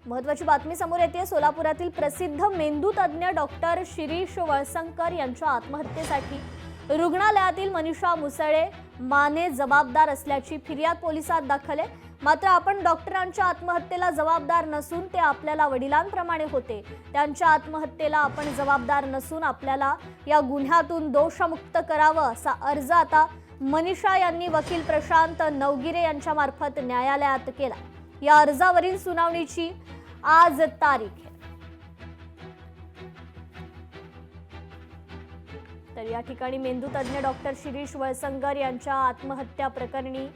महत्त्वाची बातमी समोर येते। सोलापुरातील प्रसिद्ध मेंदू तज्ञ डॉक्टर शिरीष वळसंकर यांच्या आत्महत्येसाठी रुग्णालयातील मनीषा मुसळे माने जबाबदार असल्याची फिर्याद पोलिसात दाखल आहे। मात्र आपण डॉक्टरांच्या आत्महत्येला जबाबदार नसून ते आपल्याला वडिलांप्रमाणे होते, त्यांच्या आत्महत्येला आपण जबाबदार नसून आपल्याला या गुन्ह्यातून दोषमुक्त करावं असा अर्ज आता मनीषा यांनी वकील प्रशांत नवगिरे यांच्या मार्फत न्यायालयात केला। या अर्जावरील सुनावणीची आज तारीख आहे। तर या ठिकाणी मेंदू तज्ञ डॉक्टर शिरीष वळसंकर यांच्या आत्महत्या प्रकरणी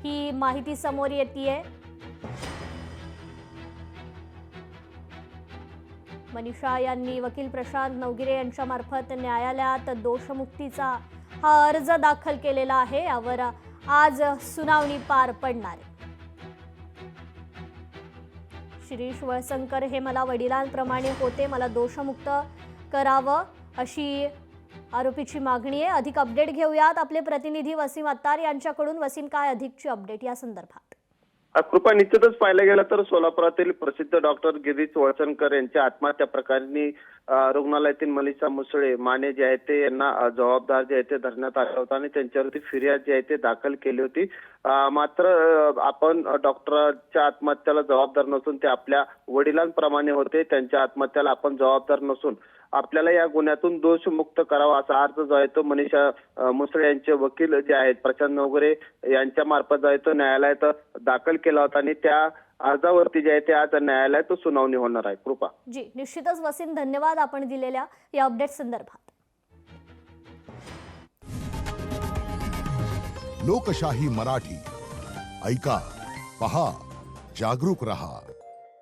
ही माहिती समोर येतेय। मनीषा यांनी वकील प्रशांत नवगिरे यांच्या मार्फत न्यायालयात दोषमुक्तीचा हा अर्ज दाखल केलेला आहे। यावर आज सुनावणी पार पडणार आहे। शिरीष वळसंकर हे मला वडिलांप्रमाणे होते, मला दोषमुक्त करावं अशी आरोपीची मागणी आहे। अधिक अपडेट घेऊयात आपले प्रतिनिधी वसीम अत्तार यांच्याकडून। वसीम, काय अधिकची अपडेट या संदर्भात? कृपा, निश्चितच पाहायला गेलं तर सोलापुरातील प्रसिद्ध डॉक्टर गिरीश वळसंकर यांच्या आत्महत्या प्रकरणी रुग्णालयातील मनीषा मुसळे माने जे आहेत ते यांना जबाबदार जे आहे ते धरण्यात आलं होतं आणि त्यांच्यावरती फिर्याद जी आहे ते दाखल केली होती। मात्र आपण डॉक्टरच्या आत्महत्येला जबाबदार नसून ते आपल्या वडिलांप्रमाणे होते, त्यांच्या आत्महत्येला आपण जबाबदार नसून आपल्याला या गुन्ह्यातून दोषमुक्त करावा असा अर्ज जो आहे तो मनीषा मुसळे यांचे वकील जे आहेत प्रशांत नवगिरे यांच्या मार्फत जो आहे तो न्यायालयात दाखल केला होता आणि त्या अर्जावरती जे आहे ते आज न्यायालयात सुनावणी होणार आहे। कृपा जी, निश्चितच वसीम, धन्यवाद आपण दिलेल्या या अपडेट संदर्भात। लोकशाही मराठी ऐका, पहा, जागरूक रहा।